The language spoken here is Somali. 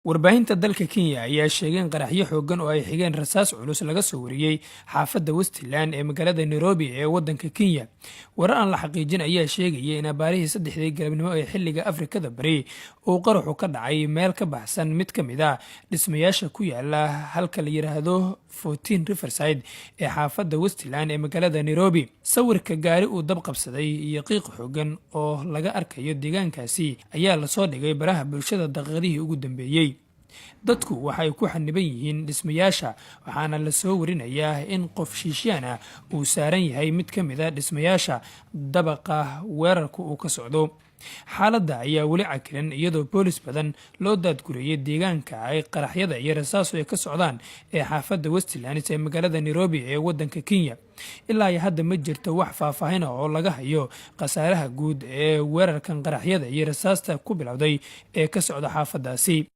warbaahinta dalka Kenya ayaa sheegay in qaraxyo xooggan oo ay xigeen rasaas culus laga soo wariyay xaafadda Westland ee magaalada Nairobi ee waddanka Kenya. Warar aan la xaqiijin ayaa sheegaya in abaarihii 3 galabnimo ee xilliga Afrikada Bari uu qaraxu ka dhacay meel ka baxsan mid ka mid ah dhismayaasha ku yaala halka la yiraahdo 14 Riverside ee xaafadda Westland ee magaalada Nairobi. Sawirka gaari uu dab qabsaday iyo qiiq xooggan oo laga arkayo deegaankaasi ayaa la soo dhigay baraha bulshada daqiiqadihii ugu dambeeyay. Dadku waxay ku xaniban yihiin dhismayaasha waxaana la soo warinayaa in qof Shiishyaan ah uu saaran yahay mid ka mid ah dhismayaasha dabaqa weerarku uu ka socdo. Xaaladda ayaa weli cakiran iyadoo boolis badan loo daadguriyay deegaanka ay qaraxyada iyo rasaasu ay ka socdaan ee xaafadda Westland ee magaalada Nairobi ee waddanka Kenya. Ilaa hadda ma jirto wax faahfaahin ah oo laga hayo khasaaraha guud ee weerarkan qaraxyada iyo rasaasta ku bilowday ee ka socda xaafaddaasi.